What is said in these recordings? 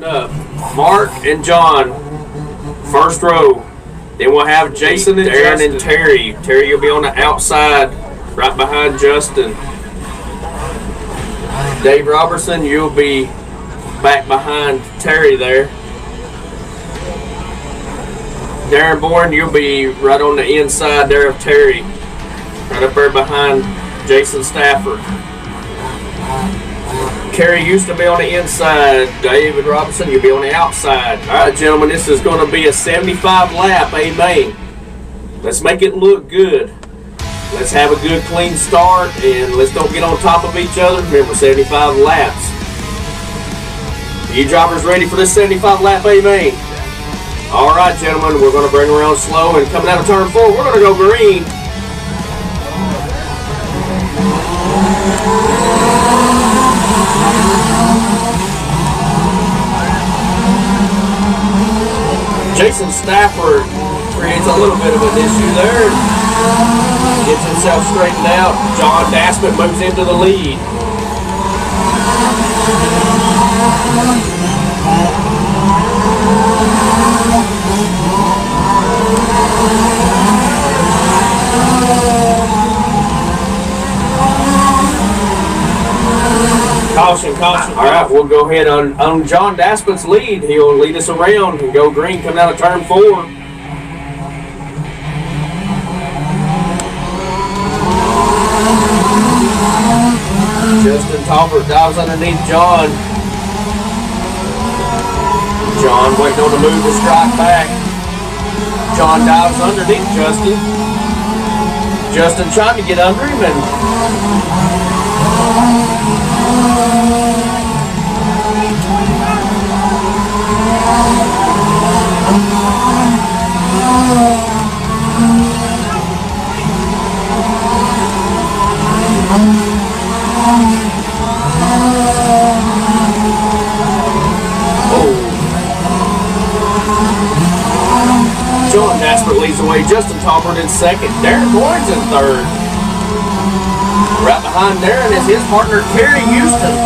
Up. Mark and John, first row. Then we'll have Jason and Darren and Terry. Terry, you'll be on the outside, right behind Justin. Dave Robertson, you'll be back behind Terry there. Darren Bourne, you'll be right on the inside there of Terry, right up there behind Jason Stafford. Kerry used to be on the inside. David Robinson, you'll be on the outside. All right, gentlemen, this is going to be a 75 lap, amen. Let's make it look good. Let's have a good, clean start, and let's don't get on top of each other. Remember, 75 laps. Are you drivers ready for this 75 lap, amen? All right, gentlemen, we're going to bring around slow, and coming out of turn 4, we're going to go green. Jason Stafford creates a little bit of an issue there. Gets himself straightened out. John Daspit moves into the lead. Caution, caution. All right, we'll go ahead on John Daspit's lead. He'll lead us around and go green coming out of turn 4. Justin Talbert dives underneath John. John waiting on the move to strike back. John dives underneath Justin. Justin trying to get under him and John Daspit leads away. Justin Talbert in second. Darren Bourne's in third. Right behind Darren is his partner, Kerry Houston.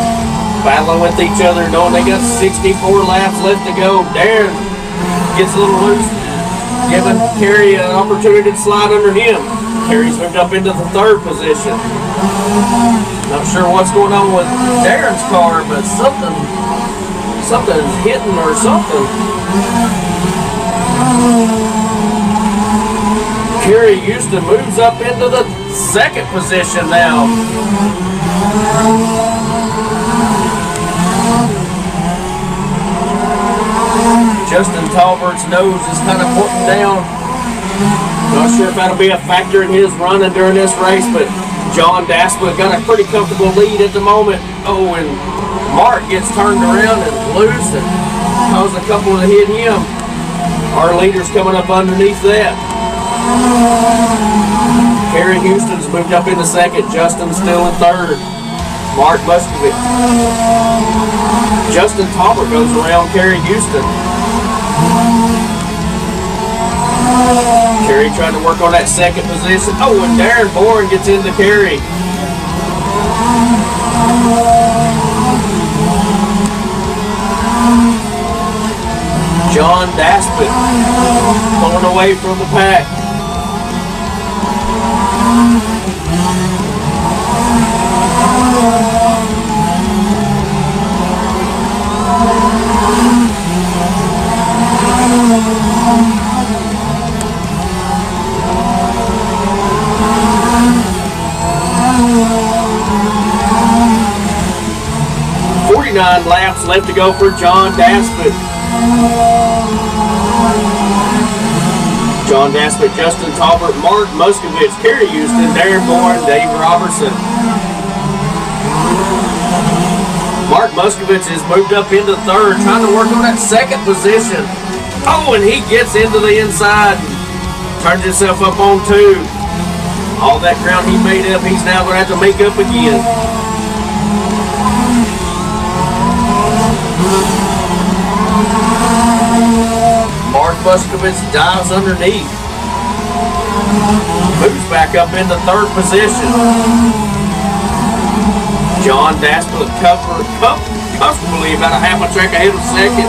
Battling with each other, knowing they got 64 laps left to go. Darren gets a little loose, giving Kerry an opportunity to slide under him. Kerry's moved up into the third position. Not sure what's going on with Darren's car, but something's hitting or something. Kerry Houston moves up into the second position now. Justin Talbert's nose is kind of pointing down. Not sure if that'll be a factor in his running during this race, but John Daspit got a pretty comfortable lead at the moment. Oh, and Mark gets turned around and loose and caused a couple to hit him. Our leader's coming up underneath that. Kerry Houston's moved up into second. Justin's still in third. Mark Muscovich. Justin Talbert goes around Kerry Houston. Kerry trying to work on that second position. Oh, and Darren Bourne gets into Kerry. John Daspit pulling away from the pack. Laps left to go for John Daspit. John Daspit, Justin Talbert, Mark Muscovich, Kerry Houston, Darren Bourne, Dave Robertson. Mark Muscovich has moved up into third, trying to work on that second position. Oh, and he gets into the inside and turns himself up on 2. All that ground he made up, he's now going to have to make up again. Mark Muscovich dives underneath. Moves back up into third position. John Daspit comfortably about a half a track ahead of second.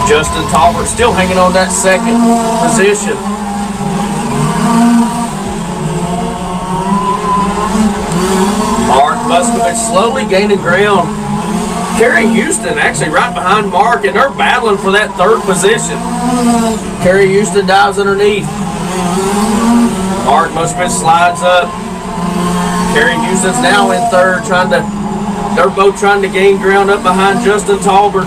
Justin Talbert still hanging on that second position. Mark Muscovich slowly gaining ground. Kerry Houston actually right behind Mark, and they're battling for that third position. Kerry Houston dives underneath. Mark Muscovich slides up. Kerry Houston's now in third, they're both trying to gain ground up behind Justin Talbert.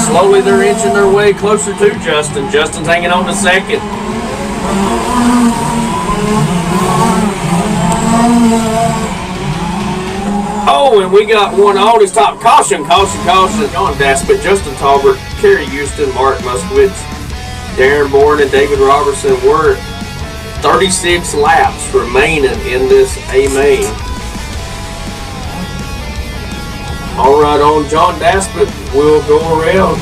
Slowly they're inching their way closer to Justin. Justin's hanging on to second. Oh, and we got one on his top. Caution, caution, caution. John Daspit, Justin Talbert, Kerry Houston, Mark Muscovich, Darren Bourne, and David Robertson. We're 36 laps remaining in this A-main. All right, on John Daspit, we'll go around.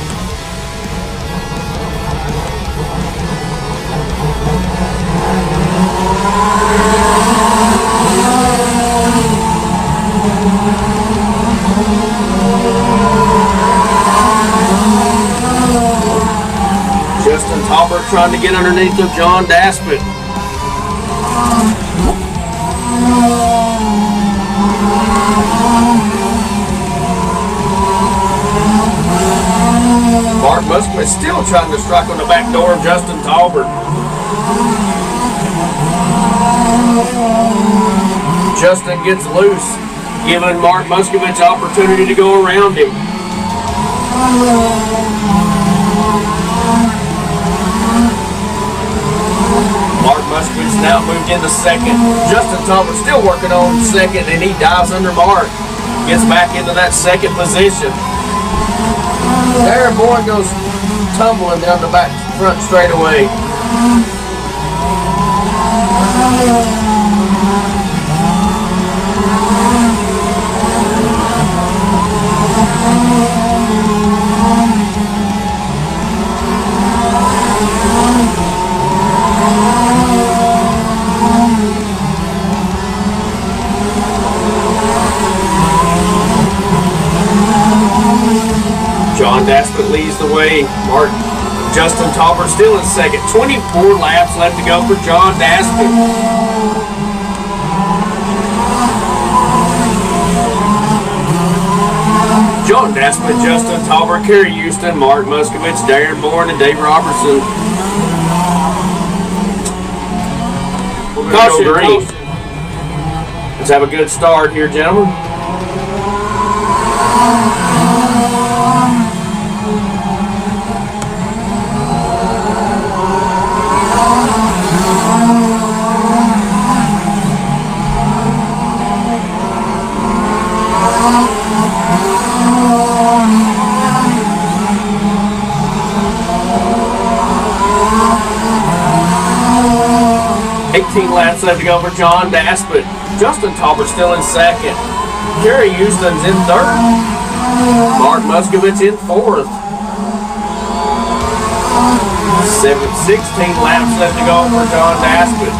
Justin Talbert trying to get underneath of John Daspit. Mark Muscovich still trying to strike on the back door of Justin Talbert. Justin gets loose, giving Mark Muscovich opportunity to go around him. Mark Muscovich now moved into second. Justin Talbert still working on second, and he dives under Mark. Gets back into that second position. Darren Bourne goes tumbling down the back front straightaway. John Daspit leads the way. Justin Talbert still in second. 24 laps left to go for John Daspit. John Daspit, Justin Talbert, Kerry Houston, Mark Muscovich, Darren Bourne, and Dave Robertson. Caution green. Let's have a good start here, gentlemen. Laps left to go for John Daspit. Justin Talbert still in second. Kerry Houston's in third. Mark Muscovich in fourth. 16 laps left to go for John Daspit.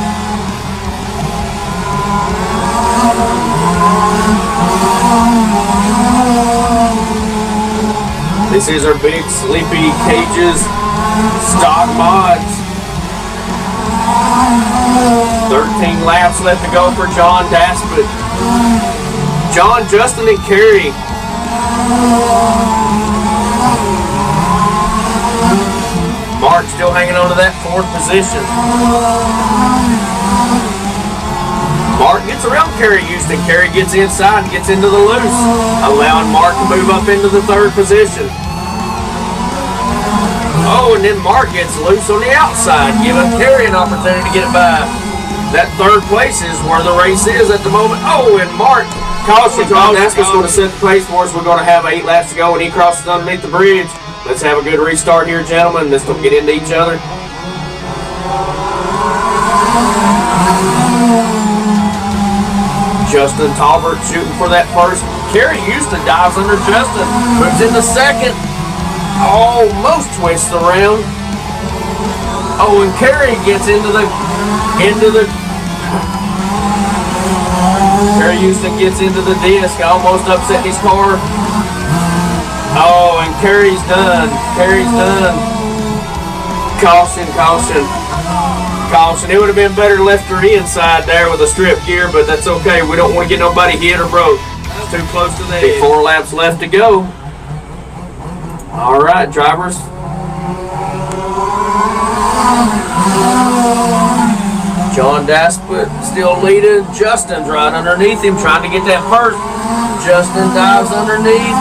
This is our big Sleepy Cages stock mods. 13 laps left to go for John Daspit. John, Justin, and Kerry. Mark still hanging on to that fourth position. Mark gets around Kerry Houston. Kerry gets inside and gets into the loose, allowing Mark to move up into the third position. Oh, and then Mark gets loose on the outside, giving Kerry an opportunity to get it by. That third place is where the race is at the moment. Oh, and Mark, caution. John Daspit's going to set the pace for us. We're going to have 8 laps to go, and he crosses underneath the bridge. Let's have a good restart here, gentlemen. Let's don't get into each other. Justin Talbert shooting for that first. Kerry Houston dives under Justin, moves into second. Almost twists around. Oh, and Kerry gets into the Terry Houston gets into the disc, almost upset his car. Oh, and Kerry's done. Kerry's done. Caution, caution, caution. It would have been better left her inside there with a strip gear, but that's okay. We don't want to get nobody hit or broke. It's too close to the edge. 4 laps left to go. All right, drivers. John Daspit still leading. Justin's right underneath him, trying to get that first. Justin dives underneath.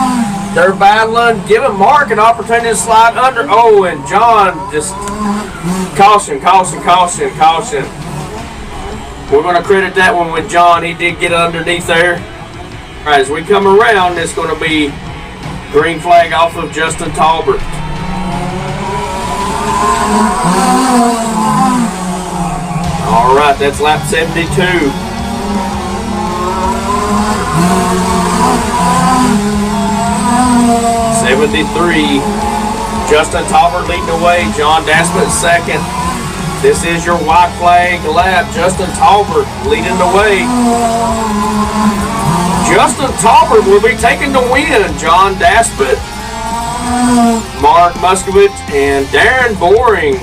They're battling, giving Mark an opportunity to slide under. Oh, and John just caution, caution, caution, caution. We're going to credit that one with John. He did get underneath there. All right, as we come around, it's going to be green flag off of Justin Talbert. All right, that's lap 72. 73. Justin Talbert leading the way. John Daspit second. This is your white flag lap. Justin Talbert leading the way. Justin Talbert will be taking the win. John Daspit, Mark Muskovich, and Darren Boring